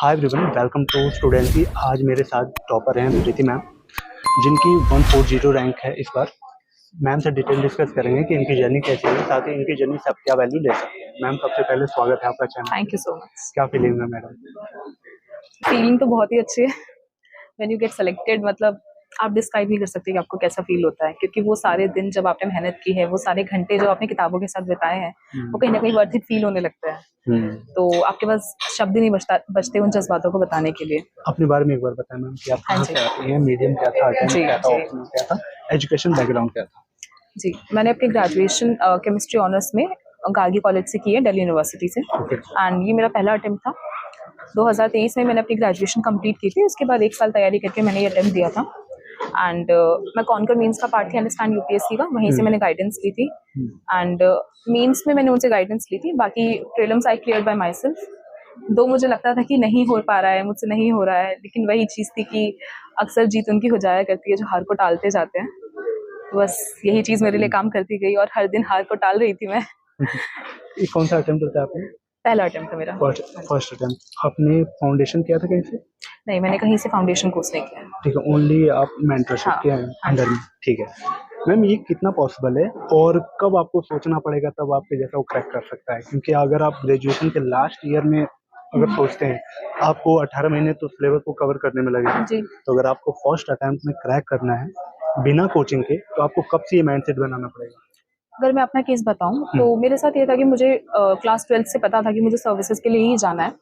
Hi everyone, welcome to Studency. आज मेरे साथ टॉपर हैं प्रीति मैम, जिनकी 140 रैंक है इस बार। मैम से डिटेल डिस्कस करेंगे कि इनकी जर्नी कैसी है, ताकि इनकी जर्नी से आप क्या वैल्यू ले सकते हैं। मैम, सबसे पहले स्वागत है आपका channel. Thank you so much. क्या फीलिंग है मैडम? फीलिंग तो बहुत ही अच्छी है। व्हेन यू गेट सेलेक्टेड, मतलब आप डिस्क्राइब नहीं कर सकते कि आपको कैसा फील होता है, क्योंकि वो सारे दिन जब आपने मेहनत की है, वो सारे घंटे जो आपने किताबों के साथ बिताए हैं, वो कहीं ना कहीं वर्थ इट फील होने लगता है। तो आपके पास शब्द ही नहीं बचते उन जज्बातों को बताने के लिए। अपने बारे में एक बार बताएं मैम कि आप कहाँ से आती हैं, मीडियम क्या था, अटेम्प्ट क्या था, ऑप्शनल क्या था, एजुकेशन बैकग्राउंड क्या था? जी, मैंने अपनी ग्रेजुएशन केमिस्ट्री ऑनर्स में गार्गी कॉलेज से की है, दिल्ली यूनिवर्सिटी से। एंड ये मेरा पहला अटेम्प्ट था। 2023 में मैंने अपनी ग्रेजुएशन कंप्लीट की थी। उसके बाद 1 साल तैयारी करके मैंने ये अटेम्प्ट दिया था। एंड मैं कॉन्कर मीन्स का पार्ट थी अंडरस्टैंड यूपीएससी का, वहीं से मैंने गाइडेंस ली थी। एंड मीन्स में मैंने उनसे गाइडेंस ली थी, बाकी prelims I clear by my self. दो मुझे लगता था कि नहीं हो पा रहा है, मुझसे नहीं हो रहा है, लेकिन वही चीज़ थी कि अक्सर जीत उनकी हो जाया करती है जो हार को टालते जाते हैं। तो बस यही चीज़ मेरे लिए काम करती गई और हर दिन हार को टाल रही थी मैं। ये कौन सा अटेम्प्ट होता है आपने? पहला अटेम्प्ट था मेरा। First attempt. आपने फाउंडेशन किया था कहीं से? नहीं, मैंने कहीं से फाउंडेशन कोर्स नहीं किया। ठीक है, ओनली आप मेंटरशिप के अंडर में। ठीक है मैम, ये कितना पॉसिबल है और कब आपको सोचना पड़ेगा तब आपके जैसा वो क्रैक कर सकता है? क्योंकि अगर आप ग्रेजुएशन के लास्ट ईयर में अगर सोचते हैं, आपको 18 महीने तो सिलेबस को कवर करने में लगेगा, तो अगर आपको फर्स्ट अटेम्प्ट में क्रैक करना है बिना कोचिंग के, तो आपको कब से ये माइंडसेट बनाना पड़ेगा? अगर मैं अपना केस बताऊं तो मेरे साथ ये था कि मुझे क्लास 12 से पता था कि मुझे सर्विसेज के लिए ही जाना है।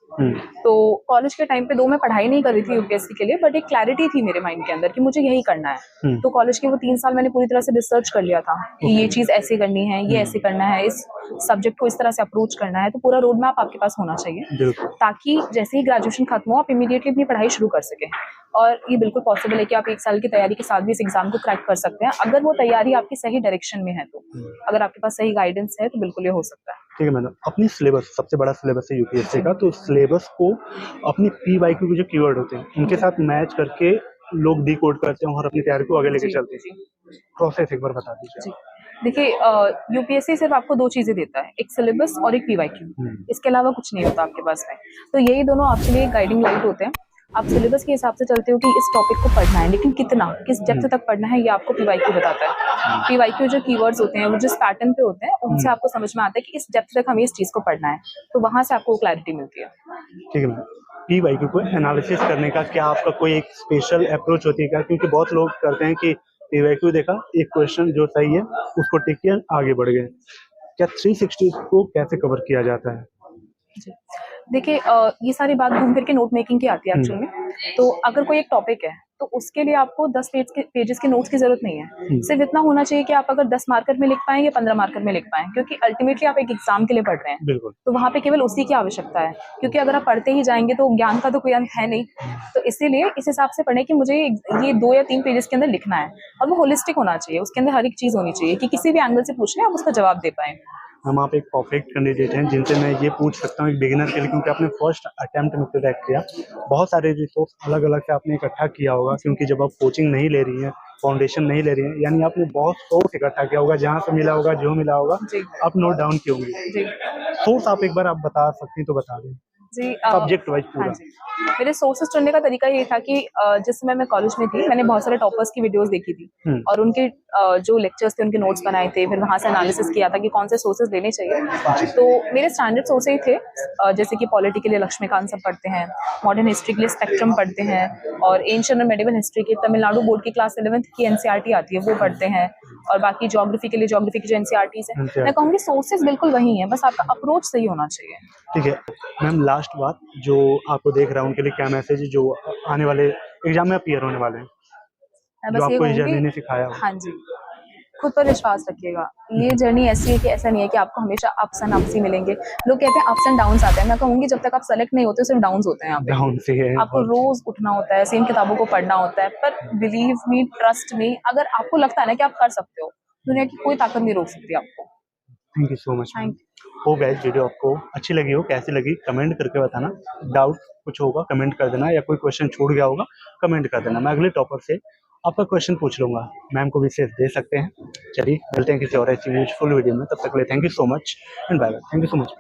तो कॉलेज के टाइम पे मैं पढ़ाई नहीं कर रही थी यूपीएससी के लिए, बट एक क्लैरिटी थी मेरे माइंड के अंदर कि मुझे यही करना है। तो कॉलेज के वो 3 साल मैंने पूरी तरह से रिसर्च कर लिया था कि ये चीज़ ऐसे करनी है, ये ऐसे करना है, इस सब्जेक्ट को इस तरह से अप्रोच करना है। तो पूरा रोड मैप आपके पास होना चाहिए, ताकि जैसे ही ग्रेजुएशन खत्म हो आप इमीडिएटली अपनी पढ़ाई शुरू कर सकें। और ये बिल्कुल पॉसिबल है कि आप 1 साल की तैयारी के साथ भी इस एग्जाम को क्रैक कर सकते हैं, अगर वो तैयारी आपकी सही डायरेक्शन में है। तो अगर आपके पास सही गाइडेंस है तो बिल्कुल ये हो सकता है। ठीक है मैडम, अपनी सिलेबस, सबसे बड़ा सिलेबस है यूपीएससी का, तो सिलेबस को अपनी पीवाईक्यू के जो कीवर्ड होते हैं उनके साथ मैच करके लोग डिकोड करते हैं और अपनी तैयारी को आगे लेके चलते हैं। प्रोसेस एक बार बता दीजिए। देखिए, यूपीएससी सिर्फ आपको 2 चीजें देता है, एक सिलेबस और एक पीवाईक्यू। इसके अलावा कुछ नहीं होता आपके पास में। तो यही दोनों आपके लिए गाइडिंग लाइट होते हैं। आप सिलेबस के हिसाब से चलते हो कि इस टॉपिक को पढ़ना है, लेकिन कितना, किस डेप्थ तक पढ़ना है, ये आपको पीवाईक्यू बताता है। पीवाईक्यू जो कीवर्ड्स होते हैं वो जिस पैटर्न पे होते हैं, उनसे आपको समझ में आता है कि इस डेप्थ तक हमें इस चीज को पढ़ना है। तो वहां से आपको क्लैरिटी मिलती है। ठीक है मैम, पीवाईक्यू को एनालिसिस करने का क्या आपका कोई एक स्पेशल अप्रोच होती है क्या? क्योंकि बहुत लोग करते हैं कि पीवाईक्यू देखा, एक क्वेश्चन जो सही है उसको टिक किया, आगे बढ़ गए। क्या 360 को कैसे कवर किया जाता है? देखिए, ये सारी बात घूम फिर के नोट मेकिंग की आती है एक्चुअल में। तो अगर कोई एक टॉपिक है तो उसके लिए आपको 10 पेजेस के नोट्स की जरूरत नहीं है। सिर्फ इतना होना चाहिए कि आप अगर 10 मार्कर में लिख पाएं या 15 मार्कर में लिख पाएं, क्योंकि अल्टीमेटली आप एक एग्जाम के लिए पढ़ रहे हैं। तो वहां पे केवल उसी की आवश्यकता है, क्योंकि अगर आप पढ़ते ही जाएंगे तो ज्ञान का तो कोई अंत है नहीं। तो इसीलिए इस हिसाब से पढ़ें कि मुझे ये 2 या 3 पेजेस के अंदर लिखना है, और वो होलिस्टिक होना चाहिए। उसके अंदर हर एक चीज होनी चाहिए कि किसी भी एंगल से पूछ लें आप उसका जवाब दे पाए। हम आप एक परफेक्ट कैंडिडेट हैं जिनसे मैं ये पूछ सकता हूँ एक बिगिनर के लिए, क्योंकि आपने फर्स्ट अटेम्प्ट में क्रैक किया। बहुत सारे रिसोर्स अलग अलग से आपने इकट्ठा किया होगा, क्योंकि जब आप कोचिंग नहीं ले रही हैं, फाउंडेशन नहीं ले रही हैं, यानी आपने बहुत सोर्स इकट्ठा किया होगा, जहाँ से मिला होगा, जो मिला होगा आप नोट डाउन किए होंगे। सोर्स आप एक बार आप बता सकती हैं तो बता दें जी। सब्जेक्ट वाइज पूरा। हाँ जी, मेरे सोर्सेज चुनने का तरीका ये था कि जिस समय मैं कॉलेज में थी, मैंने बहुत सारे टॉपर्स की वीडियोस देखी थी और उनके जो लेक्चर्स थे उनके नोट्स बनाए थे। फिर वहां से एनालिसिस किया था कि कौन से सोर्सेज लेने चाहिए। तो मेरे स्टैंडर्ड सोर्सेज थे, जैसे कि पॉलिटी के लिए लक्ष्मीकांत सब पढ़ते हैं, मॉडर्न हिस्ट्री के लिए स्पेक्ट्रम पढ़ते हैं, और एंशिएंट और मेडिवल हिस्ट्री की तमिलनाडु बोर्ड की क्लास 11th की एनसीईआरटी आती है वो पढ़ते हैं, और बाकी ज्योग्राफी के लिए ज्योग्राफी की जो एनसीईआरटीज है। मैं कहूँगी सोर्सेज बिल्कुल वही है, बस आपका अप्रोच सही होना चाहिए। ठीक है मैम, लास्ट बात, जो आपको देख रहा है उनके लिए क्या मैसेज है, जो आने वाले एग्जाम में अपीयर होने वाले हैं, जो आपको ये जर्नी ने सिखाया? हाँ जी, खुद पर विश्वास रखिएगा। ये जर्नी ऐसी है कि ऐसा नहीं है कि आपको हमेशा अप्स एंड अप्स ही मिलेंगे। लोग कहते हैं अप्स एंड डाउन्स आते हैं, मैं कहूँगी जब तक आप सेलेक्ट नहीं होते सिर्फ डाउन्स होते हैं। डाउन से है, आपको रोज उठना होता है, सेम किताबों को पढ़ना होता है, पर बिलीव मी, ट्रस्ट मी, अगर आपको लगता है ना कि आप कर सकते हो, दुनिया की कोई ताकत नहीं रोक सकती आपको। Thank you so much. हो गाइस, वीडियो आपको अच्छी लगी हो, कैसी लगी कमेंट करके बताना। डाउट कुछ होगा कमेंट कर देना, या कोई क्वेश्चन छूट गया होगा कमेंट कर देना। मैं अगले टॉपर से आपका क्वेश्चन पूछ लूंगा, मैम को भी शेयर दे सकते हैं। चलिए मिलते हैं किसी और ऐसी यूजफुल वीडियो में, तब तक के लिए thank you so much and bye bye. Thank you so much.